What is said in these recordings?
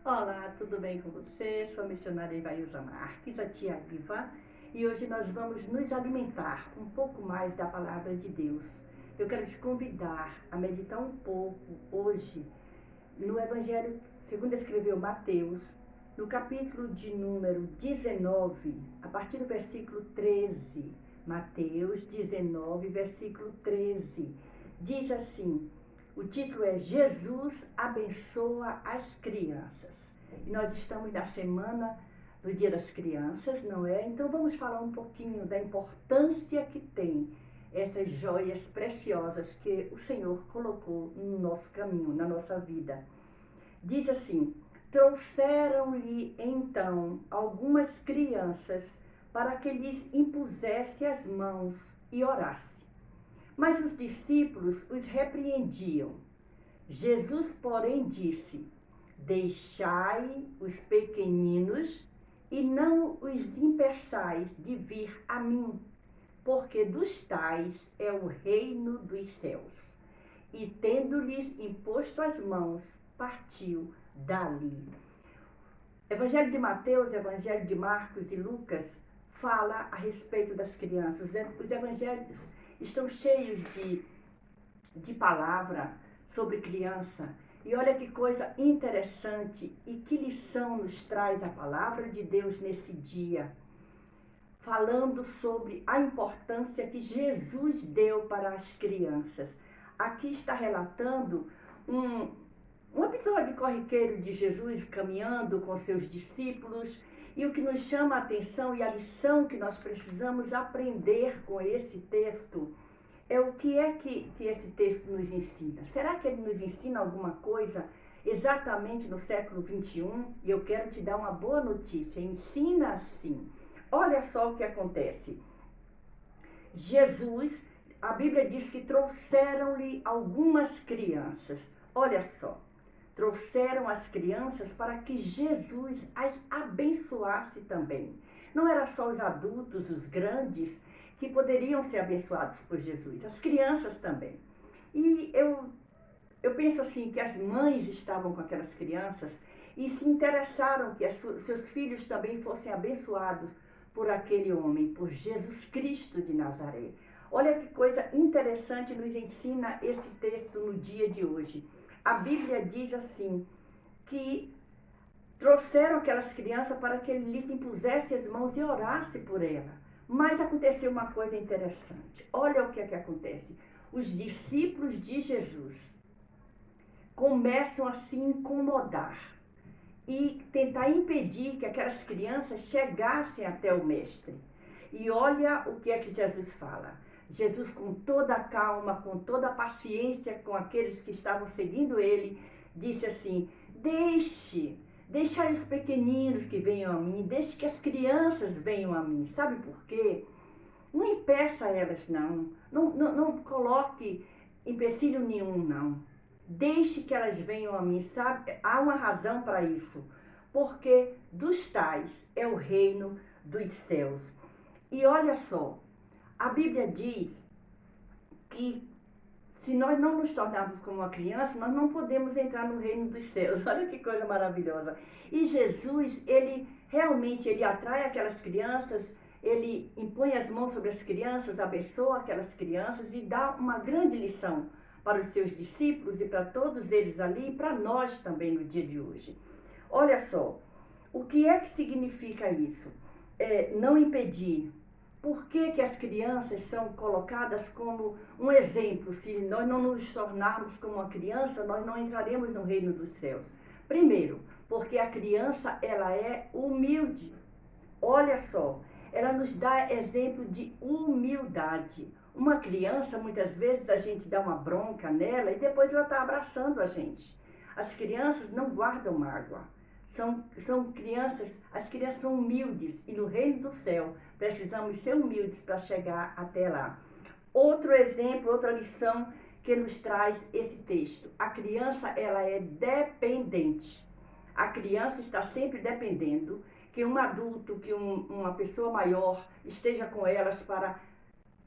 Olá, tudo bem com você? Sou a missionária Ivailza Marques, a tia Viva, e hoje nós vamos nos alimentar um pouco mais da palavra de Deus. Eu quero te convidar a meditar um pouco hoje no Evangelho segundo escreveu Mateus, no capítulo de número 19, a partir do versículo 13. Mateus 19, versículo 13. Diz assim: o título é Jesus abençoa as crianças. E nós estamos na semana do Dia das Crianças, não é? Então vamos falar um pouquinho da importância que tem essas joias preciosas que o Senhor colocou no nosso caminho, na nossa vida. Diz assim: trouxeram-lhe então algumas crianças para que lhes impusesse as mãos e orasse. Mas os discípulos os repreendiam. Jesus, porém, disse: deixai os pequeninos e não os impeçais de vir a mim, porque dos tais é o reino dos céus. E tendo-lhes imposto as mãos, partiu dali. Evangelho de Mateus, Evangelho de Marcos e Lucas fala a respeito das crianças. Os evangelhos estão cheios de palavra sobre criança. E olha que coisa interessante e que lição nos traz a palavra de Deus nesse dia, falando sobre a importância que Jesus deu para as crianças. Aqui está relatando um episódio corriqueiro de Jesus caminhando com seus discípulos, e o que nos chama a atenção e a lição que nós precisamos aprender com esse texto é o que é que esse texto nos ensina. Será que ele nos ensina alguma coisa exatamente no século 21? E eu quero te dar uma boa notícia: ensina sim. Olha só o que acontece. Jesus, a Bíblia diz que trouxeram-lhe algumas crianças. Olha só. Trouxeram as crianças para que Jesus as abençoasse também. Não era só os adultos, os grandes, que poderiam ser abençoados por Jesus, as crianças também. E eu penso assim, que as mães estavam com aquelas crianças e se interessaram que seus filhos também fossem abençoados por aquele homem, por Jesus Cristo de Nazaré. Olha que coisa interessante nos ensina esse texto no dia de hoje. A Bíblia diz assim, que trouxeram aquelas crianças para que ele lhes impusesse as mãos e orasse por ela. Mas aconteceu uma coisa interessante. Olha o que é que acontece. Os discípulos de Jesus começam a se incomodar e tentar impedir que aquelas crianças chegassem até o mestre. E olha o que é que Jesus fala. Jesus, com toda a calma, com toda a paciência com aqueles que estavam seguindo ele, disse assim: deixai os pequeninos que venham a mim, deixe que as crianças venham a mim. Sabe por quê? Não impeça elas, não. Não coloque empecilho nenhum, não. Deixe que elas venham a mim, sabe? Há uma razão para isso. Porque dos tais é o reino dos céus. E olha só, a Bíblia diz que se nós não nos tornarmos como uma criança, nós não podemos entrar no reino dos céus. Olha que coisa maravilhosa. E Jesus, ele realmente atrai aquelas crianças, ele impõe as mãos sobre as crianças, abençoa aquelas crianças e dá uma grande lição para os seus discípulos e para todos eles ali e para nós também no dia de hoje. Olha só, o que é que significa isso? Não impedir. Por que as crianças são colocadas como um exemplo? Se nós não nos tornarmos como uma criança, nós não entraremos no reino dos céus. Primeiro, porque a criança, ela é humilde. Olha só, ela nos dá exemplo de humildade. Uma criança, muitas vezes a gente dá uma bronca nela e depois ela está abraçando a gente. As crianças não guardam mágoa. São crianças, as crianças são humildes e no reino do céu precisamos ser humildes para chegar até lá. Outro exemplo, outra lição que nos traz esse texto. A criança, ela é dependente. A criança está sempre dependendo que um adulto, que uma pessoa maior esteja com elas para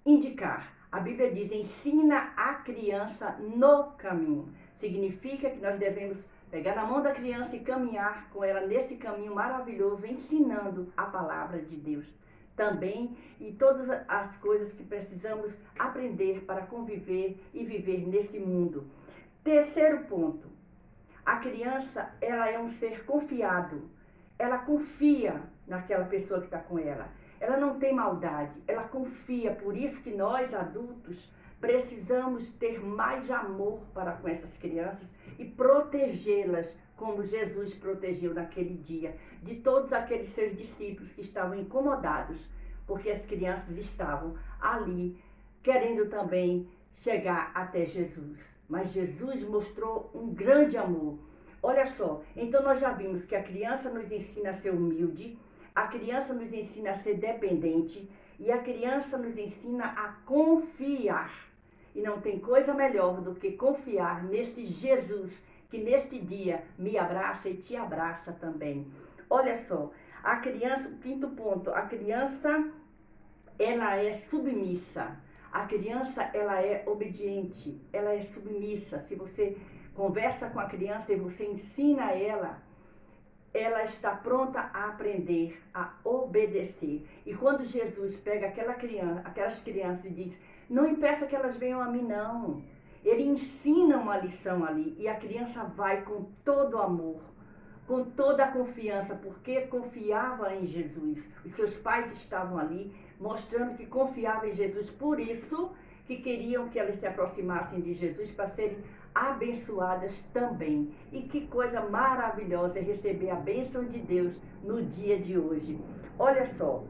indicar. A Bíblia diz: ensina a criança no caminho. Significa que nós devemos Pegar na mão da criança e caminhar com ela nesse caminho maravilhoso, ensinando a palavra de Deus também e todas as coisas que precisamos aprender para conviver e viver nesse mundo. Terceiro ponto, a criança, ela é um ser confiado, ela confia naquela pessoa que está com ela. Ela não tem maldade, ela confia. Por isso que nós, adultos, precisamos ter mais amor para com essas crianças e protegê-las como Jesus protegeu naquele dia, de todos aqueles seus discípulos que estavam incomodados, porque as crianças estavam ali querendo também chegar até Jesus. Mas Jesus mostrou um grande amor. Olha só, então nós já vimos que a criança nos ensina a ser humilde, a criança nos ensina a ser dependente e a criança nos ensina a confiar. E não tem coisa melhor do que confiar nesse Jesus que neste dia me abraça e te abraça também. Olha só, a criança, o quinto ponto, a criança, ela é submissa. A criança, ela é obediente, ela é submissa. Se você conversa com a criança e você ensina ela está pronta a aprender, a obedecer. E quando Jesus pega aquelas crianças e diz, não impeça que elas venham a mim, não. Ele ensina uma lição ali e a criança vai com todo o amor, com toda a confiança, porque confiava em Jesus. Os seus pais estavam ali mostrando que confiavam em Jesus, por isso que queriam que elas se aproximassem de Jesus para serem abençoadas também. E que coisa maravilhosa é receber a bênção de Deus no dia de hoje. Olha só,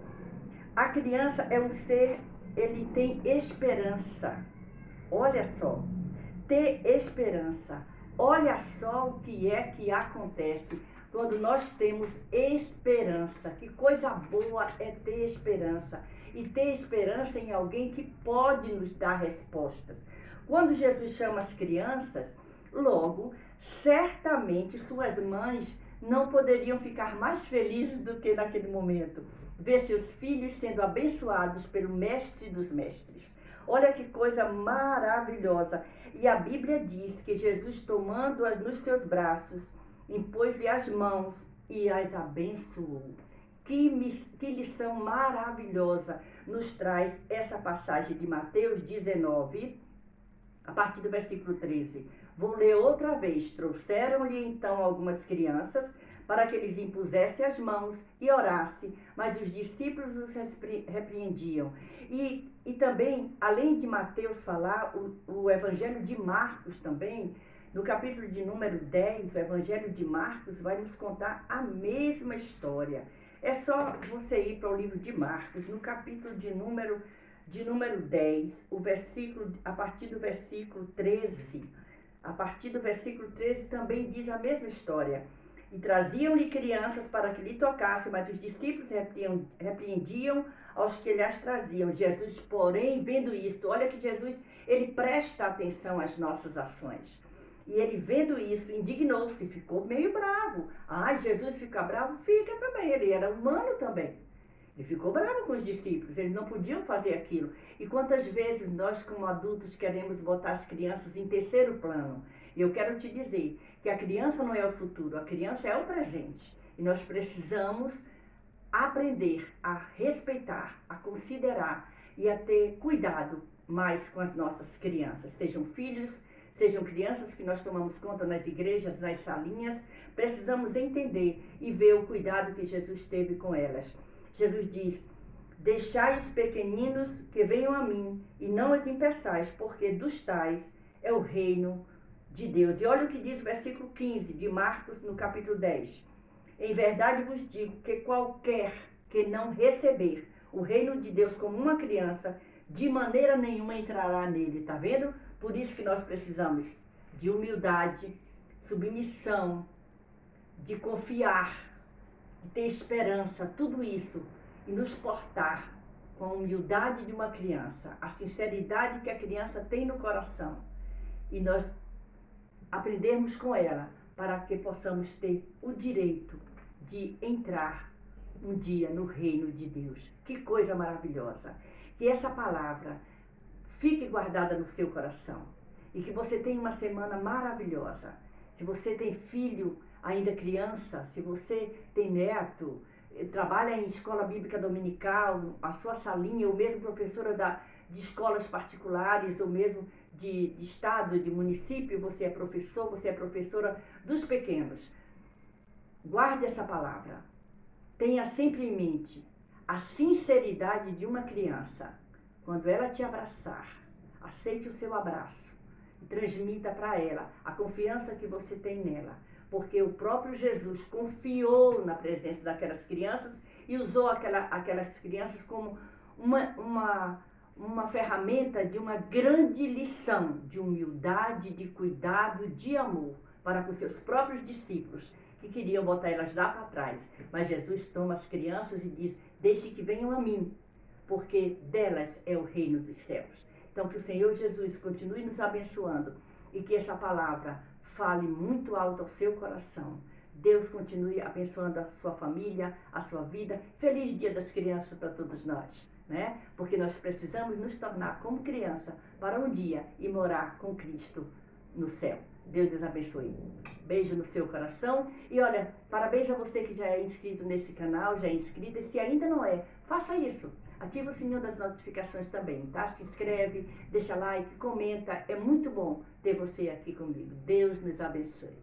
a criança é um ser, ele tem esperança. Olha só, ter esperança. Olha só o que é que acontece quando nós temos esperança. Que coisa boa é ter esperança. E ter esperança em alguém que pode nos dar respostas. Quando Jesus chama as crianças, logo, certamente suas mães não poderiam ficar mais felizes do que naquele momento. Ver seus filhos sendo abençoados pelo Mestre dos Mestres. Olha que coisa maravilhosa. E a Bíblia diz que Jesus, tomando-as nos seus braços, impôs-lhe as mãos e as abençoou. Que lição maravilhosa nos traz essa passagem de Mateus 19, a partir do versículo 13. Vou ler outra vez. Trouxeram-lhe então algumas crianças para que eles impusessem as mãos e orassem, mas os discípulos os repreendiam. E também, além de Mateus falar, o Evangelho de Marcos também, no capítulo de número 10, o Evangelho de Marcos vai nos contar a mesma história. É só você ir para o livro de Marcos, no capítulo de número 10, a partir do versículo 13. A partir do versículo 13 também diz a mesma história. E traziam-lhe crianças para que lhe tocassem, mas os discípulos repreendiam aos que lhes traziam. Jesus, porém, vendo isto, olha que Jesus, ele presta atenção às nossas ações. E ele vendo isso, indignou-se, ficou meio bravo. Jesus fica bravo? Fica também, ele era humano também. Ele ficou bravo com os discípulos, eles não podiam fazer aquilo. E quantas vezes nós, como adultos, queremos botar as crianças em terceiro plano? E eu quero te dizer que a criança não é o futuro, a criança é o presente. E nós precisamos aprender a respeitar, a considerar e a ter cuidado mais com as nossas crianças. Sejam filhos, sejam crianças que nós tomamos conta nas igrejas, nas salinhas, precisamos entender e ver o cuidado que Jesus teve com elas. Jesus diz, deixai os pequeninos que venham a mim e não os impeçais, porque dos tais é o reino de Deus. E olha o que diz o versículo 15 de Marcos, no capítulo 10. Em verdade vos digo que qualquer que não receber o reino de Deus como uma criança, de maneira nenhuma entrará nele, tá vendo? Por isso que nós precisamos de humildade, submissão, de confiar, de ter esperança, tudo isso, e nos portar com a humildade de uma criança, a sinceridade que a criança tem no coração, e nós aprendermos com ela para que possamos ter o direito de entrar um dia no reino de Deus. Que coisa maravilhosa! Que essa palavra fique guardada no seu coração e que você tenha uma semana maravilhosa. Se você tem filho ainda criança, se você tem neto, trabalha em escola bíblica dominical, a sua salinha, ou mesmo professora de escolas particulares, ou mesmo de estado, de município, você é professor, você é professora dos pequenos. Guarde essa palavra. Tenha sempre em mente a sinceridade de uma criança. Quando ela te abraçar, aceite o seu abraço e transmita para ela a confiança que você tem nela. Porque o próprio Jesus confiou na presença daquelas crianças e usou aquelas crianças como uma ferramenta de uma grande lição de humildade, de cuidado, de amor para com seus próprios discípulos que queriam botar elas lá para trás. Mas Jesus toma as crianças e diz: deixe que venham a mim, porque delas é o reino dos céus. Então que o Senhor Jesus continue nos abençoando e que essa palavra fale muito alto ao seu coração. Deus continue abençoando a sua família, a sua vida. Feliz Dia das Crianças para todos nós, né? Porque nós precisamos nos tornar como criança para um dia ir morar com Cristo no céu. Deus nos abençoe. Beijo no seu coração. E olha, parabéns a você que já é inscrito nesse canal, já é inscrita. E se ainda não é, faça isso. Ativa o sininho das notificações também, tá? Se inscreve, deixa like, comenta. É muito bom ter você aqui comigo. Deus nos abençoe.